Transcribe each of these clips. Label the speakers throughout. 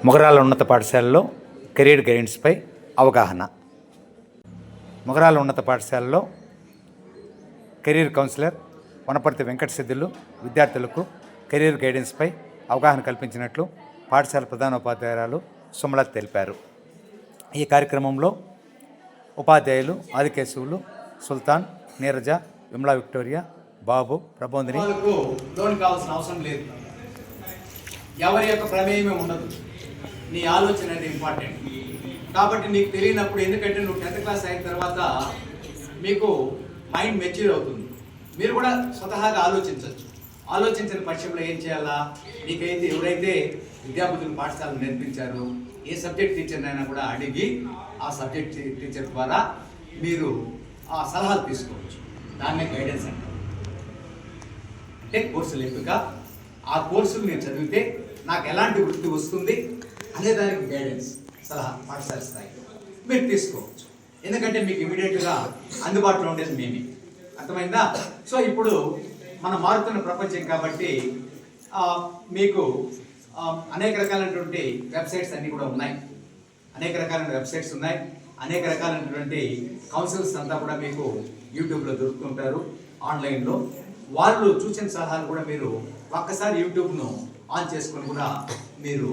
Speaker 1: మొగరాల ఉన్నత పాఠశాలలో కెరీర్ గైడెన్స్పై అవగాహన. మొగరాల ఉన్నత పాఠశాలలో కెరీర్ కౌన్సిలర్ వనపర్తి వెంకట సిద్ధులు విద్యార్థులకు కెరీర్ గైడెన్స్పై అవగాహన కల్పించినట్లు పాఠశాల ప్రధానోపాధ్యాయురాలు సుమలత తెలిపారు. ఈ కార్యక్రమంలో ఉపాధ్యాయులు ఆదికేశవులు, సుల్తాన్, నీరజ, విమలా విక్టోరియా, బాబు, ప్రబోధిని.
Speaker 2: లోన్ కావాల్సిన అవసరం లేదు, ఎవరి యొక్క ప్రమేయమే ఉండదు, నీ ఆలోచన అనేది ఇంపార్టెంట్. కాబట్టి నీకు తెలియనప్పుడు, ఎందుకంటే నువ్వు 10th క్లాస్ అయిన తర్వాత మీకు మైండ్ మెచ్యూర్ అవుతుంది, మీరు కూడా స్వతహాగా ఆలోచించవచ్చు. ఆలోచించిన పక్షంలో ఏం చేయాలా, నీకైతే ఎవరైతే విద్యాబుద్ధులు పాఠశాలను నేర్పించారో ఏ సబ్జెక్ట్ టీచర్నైనా కూడా అడిగి ఆ సబ్జెక్ట్ టీచర్ ద్వారా మీరు ఆ సలహాలు తీసుకోవచ్చు. దాన్నే గైడెన్స్ అంటారు. అంటే కోర్సులు ఎంపిక, ఆ కోర్సులు నేను చదివితే నాకు ఎలాంటి వృత్తి వస్తుంది అనే దానికి గైడెన్స్ సలహా పాఠశాల స్థాయిలో మీరు తీసుకోవచ్చు. ఎందుకంటే మీకు ఇమీడియట్గా అందుబాటులో ఉండేది మేమే. అర్థమైందా? సో ఇప్పుడు మనం మారుతున్న ప్రపంచం కాబట్టి మీకు అనేక రకాలైనటువంటి వెబ్సైట్స్ అన్నీ కూడా ఉన్నాయి, అనేక రకాలైన వెబ్సైట్స్ ఉన్నాయి, అనేక రకాలైనటువంటి కౌన్సిల్స్ అంతా కూడా మీకు యూట్యూబ్లో దొరుకుతుంటారు, ఆన్లైన్లో. వాళ్ళు చూసిన సలహాలు కూడా మీరు ఒక్కసారి యూట్యూబ్ను ఆన్ చేసుకొని కూడా మీరు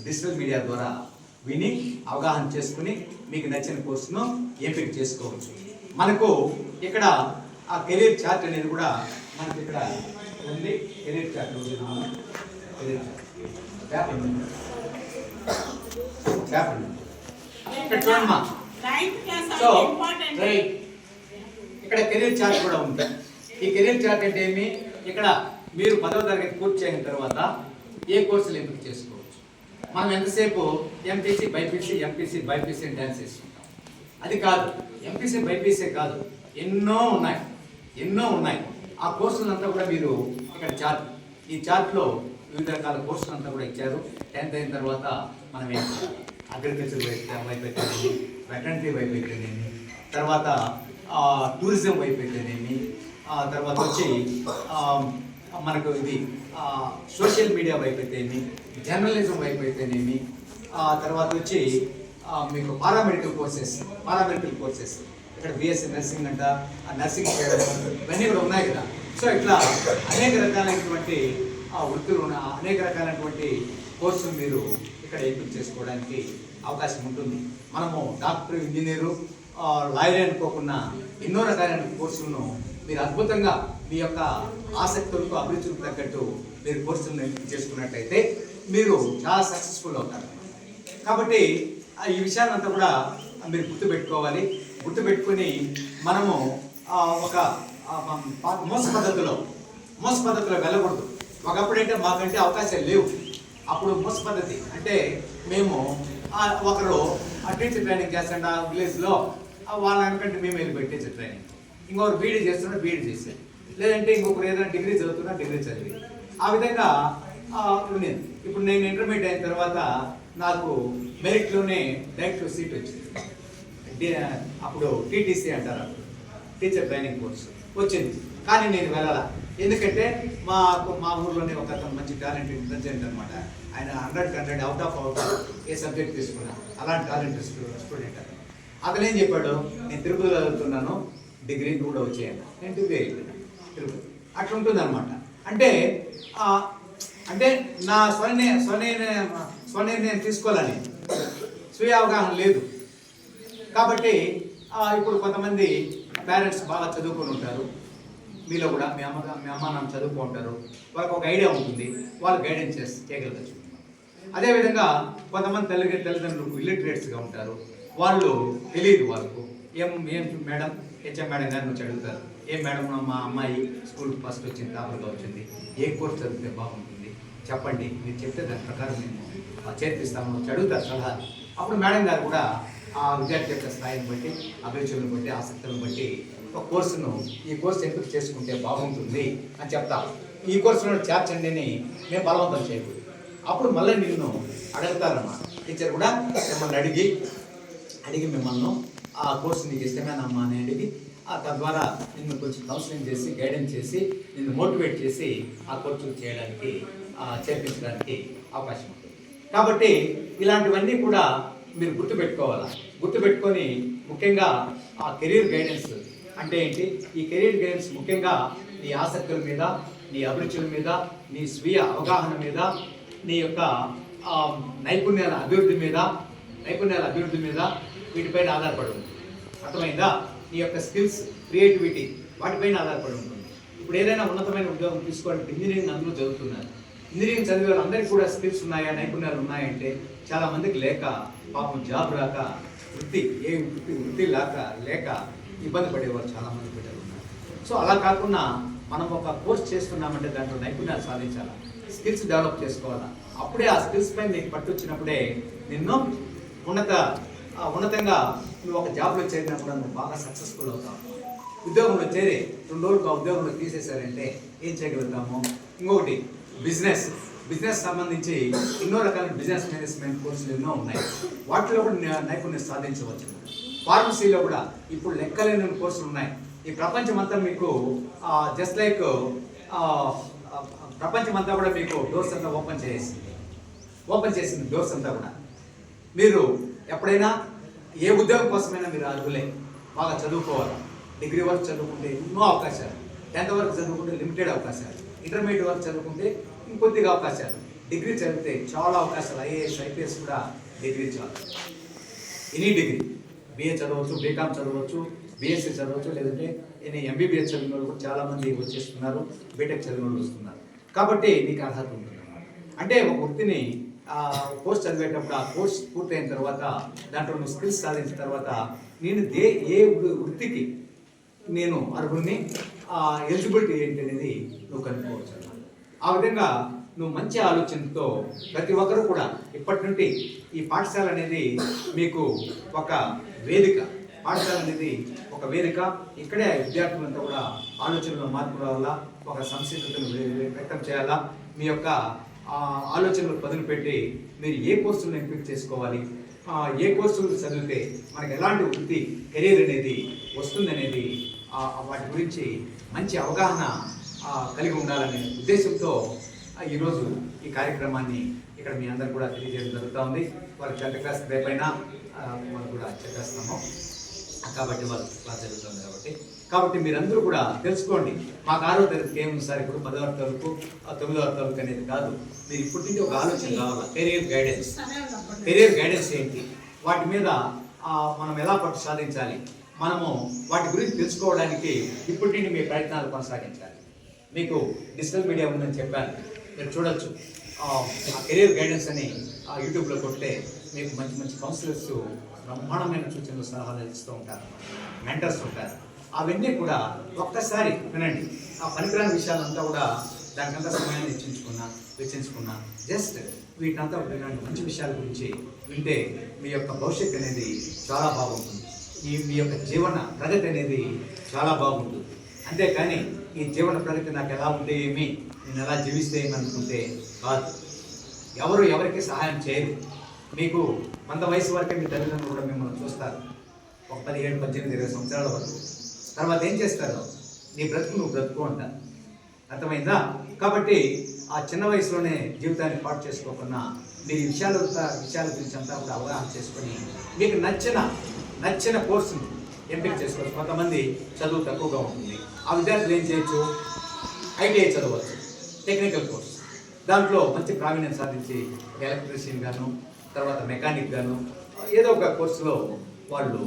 Speaker 2: డిజిటల్ మీడియా ద్వారా విని అవగాహన చేసుకుని మీకు నచ్చిన కోర్సును ఎంపిక చేసుకోవచ్చు. మనకు ఇక్కడ ఆ కెరీర్ చార్ట్ అనేది కూడా మనకి ఇక్కడ ఉంది. కెరీర్ చార్ట్ ఇక్కడ చూడమ్మా. సో ఇక్కడ కెరీర్ చార్ట్ కూడా ఉంది. ఈ కెరీర్ చార్ట్ అంటే ఏమి, ఇక్కడ మీరు 10వ తరగతి పూర్తి చేసిన తర్వాత ఏ కోర్సులు ఎంపిక చేసుకోవచ్చు. మనం ఎంతసేపు ఎంపీసీ, బైపీసీ, ఎంపీసీ, బైపీసీ అని డ్యాన్స్ చేస్తుంటాం. అది కాదు, ఎంపీసీ, బైపీసీ కాదు, ఎన్నో ఉన్నాయి. ఆ కోర్సులంతా కూడా మీరు ఇక్కడ చార్ట్, ఈ చార్ట్లో వివిధ రకాల కోర్సులంతా కూడా ఇచ్చారు. 10th అయిన తర్వాత మనం అగ్రికల్చర్ వైపు అయితేనేమి, వెటర్నరీ వైపు అయితేనేమి, తర్వాత టూరిజం వైపు అయితేనేమి, తర్వాత వచ్చి మనకు ఇది సోషల్ మీడియా వైపు అయితేనేమి, జర్నలిజం వైపు అయితేనేమి, తర్వాత వచ్చి మీకు పారామెడికల్ కోర్సెస్ ఇక్కడ బిఎస్సీ నర్సింగ్ అంట, నర్సింగ్ చేయడం, ఇవన్నీ కూడా ఉన్నాయి కదా. సో ఇట్లా అనేక రకాలైనటువంటి వృత్తులు ఉన్న అనేక రకాలైనటువంటి కోర్సులు మీరు ఇక్కడ ఎంపిక చేసుకోవడానికి అవకాశం ఉంటుంది. మనము డాక్టర్, ఇంజనీరు, లాయర్ అనుకోకుండా ఎన్నో రకాలైన కోర్సులను మీరు అద్భుతంగా మీ యొక్క ఆసక్తులకు, అభిరుచులకు తగ్గట్టు మీరు కోర్సులను ఎంపిక చేసుకున్నట్లయితే మీరు చాలా సక్సెస్ఫుల్ అవుతారు. కాబట్టి ఈ విషయాన్నంతా కూడా మీరు గుర్తుపెట్టుకొని మనము ఒక మోస పద్ధతిలో వెళ్ళకూడదు. ఒకప్పుడైతే మాకంటే అవకాశాలు లేవు. అప్పుడు మోస పద్ధతి అంటే మేము ఒకరు టీచర్ ట్రైనింగ్ చేస్తాడు విలేజ్లో, వాళ్ళకంటే మేము వెళ్ళి టీచర్ ట్రైనింగ్, ఇంకొకరు బీడీ చేస్తున్నా బీడీ చేశారు, లేదంటే ఇంకొకరు ఏదైనా డిగ్రీ చదువుతున్నా డిగ్రీ చదివి, ఆ విధంగా ఇప్పుడు నేను ఇంటర్మీడియట్ అయిన తర్వాత నాకు మెరిట్లోనే డైరెక్ట్ సీట్ వచ్చింది. అప్పుడు టీటీసీ అంటారు, టీచర్ ట్రైనింగ్ కోర్సు వచ్చింది. కానీ నేను వెళ్ళాలా, ఎందుకంటే మా ఊర్లోనే ఒక అతను మంచి టాలెంటెడ్ ఇంటెలిజెంట్ అనమాట. ఆయన 100 అవుట్ ఆఫ్ ఏ సబ్జెక్ట్ తీసుకున్నా అలాంటి టాలెంటెడ్ స్టూడెంట్. అతను ఏం చెప్పాడు, నేను తిరుపతిలో చదువుతున్నాను, డిగ్రీ కూడా వచ్చేయాలి, నేను డిగ్రీ అయిపోయినా తిరుపతి. అట్లా ఉంటుంది అనమాట. అంటే నా స్వనిర్ణయం తీసుకోవాలని స్వీయ అవగాహన లేదు. కాబట్టి ఇప్పుడు కొంతమంది పేరెంట్స్ బాగా చదువుకొని ఉంటారు, మీలో కూడా మీ అమ్మ నాన్న చదువుకుంటారు, వాళ్ళకి ఒక ఐడియా ఉంటుంది, వాళ్ళు గైడెన్స్ చేయగలగచ్చు. అదేవిధంగా కొంతమంది తల్లిదండ్రులు ఇల్లిటరేట్స్గా ఉంటారు, వాళ్ళు తెలియదు, వాళ్ళకు ఏం మేడం, హెచ్ఎం మేడం గారిని వచ్చి అడుగుతారు, ఏం మేడం మా అమ్మాయి స్కూల్ ఫస్ట్ వచ్చింది, టాపర్గా వచ్చింది, ఏ కోర్స్ చదివితే బాగుంటుంది చెప్పండి, మీరు చెప్తే దాని ప్రకారం మేము చేర్పిస్తాము వచ్చి అడుగుతారు సలహా. అప్పుడు మేడం గారు కూడా ఆ విద్యార్థి యొక్క స్థాయిని బట్టి, అభిరుచులను బట్టి, ఆసక్తులను బట్టి ఒక కోర్సును ఈ కోర్సు ఎంపిక చేసుకుంటే బాగుంటుంది అని చెప్తాం. ఈ కోర్సులో చేర్చండి అని మేము బలవంతం చేయకూడదు. అప్పుడు మళ్ళీ నిన్ను అడుగుతారన్నమాట. టీచర్ కూడా మిమ్మల్ని అడిగి మిమ్మల్ని ఆ కోర్సు నీకు ఇష్టమేనమ్మా అని అడిగి తద్వారా నిన్ను కొంచెం కౌన్సిలింగ్ చేసి, గైడెన్స్ చేసి, నిన్ను మోటివేట్ చేసి ఆ కోర్సులు చేయడానికి, చేర్పించడానికి అవకాశం ఉంటుంది. కాబట్టి ఇలాంటివన్నీ కూడా మీరు గుర్తుపెట్టుకోవాలి. గుర్తుపెట్టుకొని ముఖ్యంగా ఆ కెరీర్ గైడెన్స్ అంటే ఏంటి, ఈ కెరీర్ గైడెన్స్ ముఖ్యంగా నీ ఆసక్తుల మీద, నీ అభిరుచుల మీద, నీ స్వీయ అవగాహన మీద, నీ యొక్క నైపుణ్యాల అభివృద్ధి మీద వీటిపైన ఆధారపడి ఉంటుంది. అర్థమైందా? నీ యొక్క స్కిల్స్, క్రియేటివిటీ వాటిపైన ఆధారపడి ఉంటుంది. ఇప్పుడు ఏదైనా ఉన్నతమైన ఉద్యోగం తీసుకోవాలంటే ఇంజనీరింగ్ అందరూ చదువుతున్నారు. ఇంజనీరింగ్ చదివే అందరికీ కూడా స్కిల్స్ ఉన్నాయా, నైపుణ్యాలు ఉన్నాయంటే చాలా మందికి లేక, పాపం జాబ్ రాక, వృత్తి లేక ఇబ్బంది పడేవారు చాలా మంది బిడ్డలు ఉన్నారు. సో అలా కాకుండా మనం ఒక కోర్స్ చేస్తున్నామంటే దాంట్లో నైపుణ్యాలు సాధించాలా, స్కిల్స్ డెవలప్ చేసుకోవాలా. అప్పుడే ఆ స్కిల్స్ పైన నీకు పట్టు వచ్చినప్పుడే నిన్ను ఉన్నతంగా నువ్వు ఒక జాబ్లో చేరినప్పుడు నువ్వు బాగా సక్సెస్ఫుల్ అవుతావు. ఉద్యోగంలో చేరి 2 రోజులు ఆ ఉద్యోగంలో తీసేశారంటే ఏం చేయగలుగుతాము? ఇంకొకటి బిజినెస్ సంబంధించి ఎన్నో రకాల బిజినెస్ మేనేజ్మెంట్ కోర్సులు ఎన్నో ఉన్నాయి. వాటిలో కూడా నైపుణ్యం సాధించవచ్చు. ఫార్మసీలో కూడా ఇప్పుడు లెక్కలేని కోర్సులు ఉన్నాయి. ఈ ప్రపంచం అంతా మీకు జస్ట్ లైక్ ప్రపంచం అంతా కూడా మీకు డోర్స్ అంతా ఓపెన్ చేసింది డోర్స్ అంతా కూడా. మీరు ఎప్పుడైనా ఏ ఉద్యోగం కోసమైనా మీరు అర్హులే. బాగా చదువుకోవాలి. డిగ్రీ వరకు చదువుకుంటే ఎన్నో అవకాశాలు, 10th వరకు చదువుకుంటే లిమిటెడ్ అవకాశాలు, ఇంటర్మీడియట్ వరకు చదువుకుంటే ఇంకొద్దిగా అవకాశాలు, డిగ్రీ చదివితే చాలా అవకాశాలు. ఐఏఎస్, ఐపీఎస్ కూడా డిగ్రీ చాలు. ఎనీ డిగ్రీ, బిఏ చదవచ్చు, బీకామ్ చదవచ్చు, బీఎస్సీ చదవచ్చు, లేదంటే ఎంబీబీఎస్ చదివిన వాళ్ళు కూడా చాలామంది వచ్చేస్తున్నారు, బీటెక్ చదివిన వాళ్ళు వస్తున్నారు. కాబట్టి నీకు అర్హత ఉంటుంది. అంటే ఒక వృత్తిని కోర్స్ చదివేటప్పుడు ఆ కోర్స్ పూర్తయిన తర్వాత దాంట్లో నువ్వు స్కిల్స్ సాధించిన తర్వాత నేను ఏ వృత్తికి నేను అర్హుల్ని, ఎలిజిబిలిటీ ఏంటి అనేది నువ్వు కనుక్కోవచ్చు అన్నమాట. ఆ విధంగా నువ్వు మంచి ఆలోచనతో ప్రతి ఒక్కరూ కూడా ఇప్పటి నుండి ఈ పాఠశాల అనేది మీకు ఒక వేదిక. ఇక్కడే విద్యార్థులంతా కూడా ఆలోచనలో మార్పు రావాలా, ఒక సంసిద్ధతను వ్యక్తం చేయాలా. మీ యొక్క ఆలోచనలు పదును పెట్టి మీరు ఏ కోర్సులను ఎంపిక చేసుకోవాలి, ఏ కోర్సులు చదివితే మనకు ఎలాంటి వృత్తి, కెరీర్ అనేది వస్తుందనేది వాటి గురించి మంచి అవగాహన కలిగి ఉండాలనే ఉద్దేశంతో ఈరోజు ఈ కార్యక్రమాన్ని ఇక్కడ మీ అందరు కూడా తెలియజేయడం జరుగుతూ ఉంది. వాళ్ళకి 10th క్లాస్ రేపైనా వాళ్ళు కూడా చెప్పేస్తాము కాబట్టి వాళ్ళు క్లాస్ జరుగుతుంది కాబట్టి మీరందరూ కూడా తెలుసుకోండి. మాకు 6వ తరగతికి ఏముంది సార్, ఇప్పుడు 10వ తరగతి 9వ తరగతి అనేది కాదు. మీరు ఇప్పటి నుండి ఒక ఆలోచన కావాలి. కెరీర్ గైడెన్స్ ఏంటి, వాటి మీద మనం ఎలా పట్టు సాధించాలి, మనము వాటి గురించి తెలుసుకోవడానికి ఇప్పటి నుండి మీ ప్రయత్నాలు కొనసాగించాలి. మీకు డిజిటల్ మీడియా ఉందని చెప్పాను, మీరు చూడొచ్చు. ఆ కెరీర్ గైడెన్స్ అని యూట్యూబ్లో కొట్టే మీకు మంచి మంచి కౌన్సిలర్స్ బ్రహ్మాండమైన సూచనలు, సలహాలు ఇస్తూ ఉంటారు, మెంటర్స్ ఉంటారు. అవన్నీ కూడా ఒక్కసారి వినండి. ఆ పనికిరాని విషయాలంతా కూడా దానికంతా సమయాన్ని వెచ్చించుకున్నా జస్ట్ వీటినంతా వినండి. మంచి విషయాల గురించి వింటే మీ యొక్క భవిష్యత్తు అనేది చాలా బాగుంటుంది. మీ యొక్క జీవన ప్రగతి అనేది చాలా బాగుంటుంది. అంతేకాని ఈ జీవన ప్రగతి నాకు ఎలా ఉంటే ఏమి, నేను ఎలా జీవిస్తే ఏమి అనుకుంటే కాదు. ఎవరికి సహాయం చేయరు. మీకు కొంత వయసు వరకే మీ తల్లిదండ్రులు కూడా మిమ్మల్ని చూస్తారు, ఒక 17, 18, 20 సంవత్సరాల వరకు. తర్వాత ఏం చేస్తారు? నీ బ్రతుకు నువ్వు బ్రతుకు అంటారు. అర్థమైందా? కాబట్టి ఆ చిన్న వయసులోనే జీవితాన్ని పాటు చేసుకోకుండా మీరు విషయాల గురించి అంతా కూడా అవగాహన చేసుకొని మీకు నచ్చిన కోర్సును ఎంపిక చేసుకోవచ్చు. కొంతమంది చదువు తక్కువగా ఉంటుంది, ఆ విద్యార్థులు ఏం చేయొచ్చు? ఐటీఐ చదవచ్చు, టెక్నికల్ కోర్స్. దాంట్లో మంచి ప్రావీణ్యం సాధించి ఎలక్ట్రీషియన్ గాను, తర్వాత మెకానిక్ గాను ఏదో ఒక కోర్సులో వాళ్ళు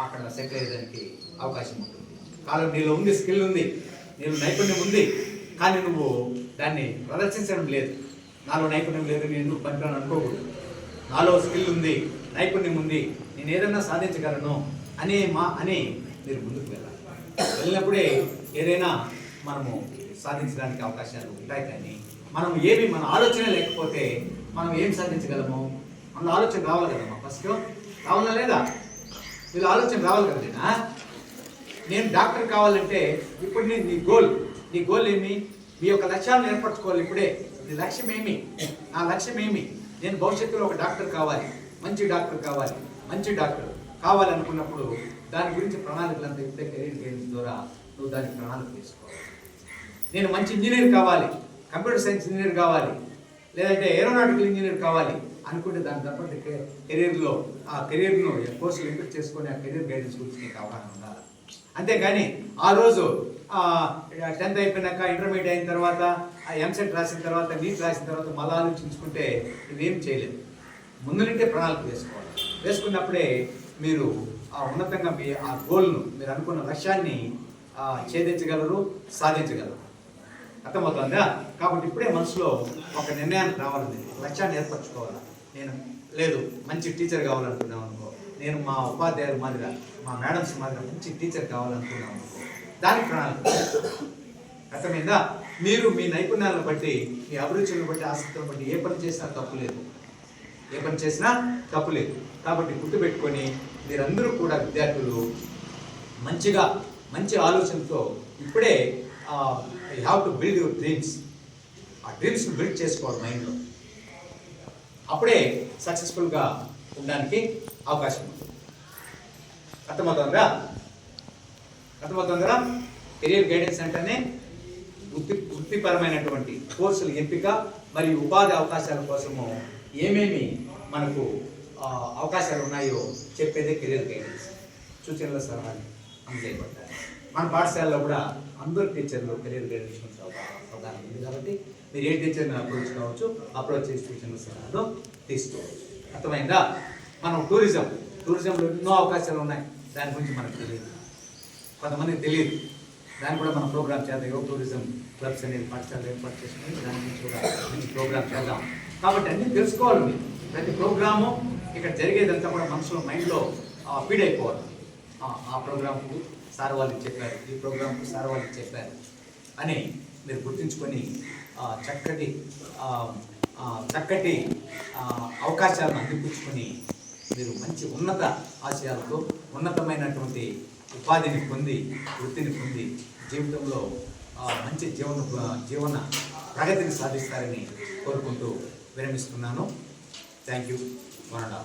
Speaker 2: అక్కడ సెటిల్ అయ్యేదానికి అవకాశం ఉంటుంది. కాలం నీలో ఉంది, స్కిల్ ఉంది, నీలో నైపుణ్యం ఉంది, కానీ నువ్వు దాన్ని ప్రదర్శించడం లేదు. నాలో నైపుణ్యం లేదు, నేను పనికిరాను అనుకోకూడదు. నాలో స్కిల్ ఉంది, నైపుణ్యం ఉంది, నేను ఏదైనా సాధించగలను అని మీరు ముందుకు వెళ్ళినప్పుడే ఏదైనా మనము సాధించడానికి అవకాశాలు ఉంటాయి. కానీ మన ఆలోచన లేకపోతే మనం ఏం సాధించగలము? మన ఆలోచన రావాలి కదమ్మా. ఫస్ట్ రావాలా లేదా? వీళ్ళ ఆలోచన రావాలి కదా. నేను డాక్టర్ కావాలంటే ఇప్పుడు నీ గోల్ ఏమి? మీ యొక్క లక్ష్యాలను ఏర్పరచుకోవాలి. ఇప్పుడే నీ లక్ష్యం ఏమి? నా లక్ష్యం ఏమి? నేను భవిష్యత్తులో ఒక డాక్టర్ కావాలి, మంచి డాక్టర్ కావాలనుకున్నప్పుడు దాని గురించి ప్రణాళికలంతా ఇప్పుడే కెరీర్ గైడెన్స్ ద్వారా నువ్వు దానికి ప్రణాళిక తీసుకోవాలి. నేను మంచి ఇంజనీర్ కావాలి, కంప్యూటర్ సైన్స్ ఇంజనీర్ కావాలి, లేదంటే ఏరోనాటికల్ ఇంజనీర్ కావాలి, అనుకుంటే దాని తప్ప కెరీర్లో ఆ కెరీర్ను కోర్సులు ఎంపిక చేసుకొని ఆ కెరీర్ గైడెన్స్ గురించి నీకు అవగాహన ఉండాలి. అంతేగాని ఆ రోజు 10th అయిపోయినాక ఇంటర్మీడియట్ అయిన తర్వాత ఎంసెట్ రాసిన తర్వాత నీట్ రాసిన తర్వాత మళ్ళీ ఆలోచించుకుంటే ఇవేం చేయలేదు. ముందు నుండే ప్రణాళిక వేసుకోవాలి. వేసుకున్నప్పుడే మీరు ఉన్నతంగా మీ ఆ గోల్ను మీరు అనుకున్న లక్ష్యాన్ని ఛేదించగలరు, సాధించగలరు. అర్థమవుతుందా? కాబట్టి ఇప్పుడే మనసులో ఒక నిర్ణయానికి రావాలని, లక్ష్యాన్ని ఏర్పరచుకోవాలి. నేను లేదు మంచి టీచర్ కావాలనుకున్నాం అనుకో, నేను మా ఉపాధ్యాయుల మాదిరిగా మా మేడమ్స్ మాదిరిగా మంచి టీచర్ కావాలనుకున్నాం అనుకో, దానికి ప్రణాళిక. అర్థమైందా? మీరు మీ నైపుణ్యాలను బట్టి, మీ అభిరుచులను బట్టి, ఆసక్తులను బట్టి ఏ పని చేసినా తప్పు లేదు, ఏ పని చేసినా తప్పు లేదు. కాబట్టి గుర్తుపెట్టుకొని మీరందరూ కూడా విద్యార్థులు మంచిగా మంచి ఆలోచనతో ఇప్పుడే you have to build your dreams. ఆ డ్రీమ్స్ని బిల్డ్ చేసుకోవాలి మైండ్లో. అప్పుడే సక్సెస్ఫుల్గా ఉండడానికి అవకాశం ఉంది. అర్థమవుతుందా? కెరీర్ గైడెన్స్ అంటేనే వృత్తిపరమైనటువంటి కోర్సుల ఎంపిక మరియు ఉపాధి అవకాశాల కోసము ఏమేమి మనకు అవకాశాలు ఉన్నాయో చెప్పేదే కెరీర్ గైడెన్స్. సూచనల సలహాలు అందజేయబడతాయి. మన పాఠశాలలో కూడా అందరు టీచర్లు కెరీర్ గైడెన్స్ అవగాహన ఉంది. కాబట్టి మీరు ఏ టీచర్ని అప్రోచ్ కావచ్చు, అప్రోచ్ చేసి సూచనల సలహాలు తీసుకోవచ్చు. అర్థమైందా? మనం టూరిజంలో ఎన్నో అవకాశాలు ఉన్నాయి. దాని గురించి మనకు తెలియదు, కొంతమందికి తెలియదు. దాన్ని కూడా మనం ప్రోగ్రామ్ చేద్దాం. యువ టూరిజం క్లబ్స్ అనేది పాఠశాలలో ఏర్పాటు చేసుకుని దాని గురించి కూడా మంచి ప్రోగ్రామ్ చేద్దాం. కాబట్టి అన్నీ తెలుసుకోవాలి. మీరు ప్రతి ప్రోగ్రాము ఇక్కడ జరిగేదంతా కూడా మనసులో మైండ్లో ఫీడ్ అయిపోవాలి. ఆ ప్రోగ్రాంకు సార్ వాళ్ళు చెప్పారు, ఈ ప్రోగ్రాంకు సార్ వాళ్ళు చెప్పారు అని మీరు గుర్తుంచుకొని చక్కటి అవకాశాలను అందిపుచ్చుకొని మీరు మంచి ఉన్నత ఆశయాలతో ఉన్నతమైనటువంటి ఉపాధిని పొంది, వృత్తిని పొంది జీవితంలో మంచి జీవన ప్రగతిని సాధిస్తారని కోరుకుంటూ విరమిస్తున్నాను. Thank you. వనడా.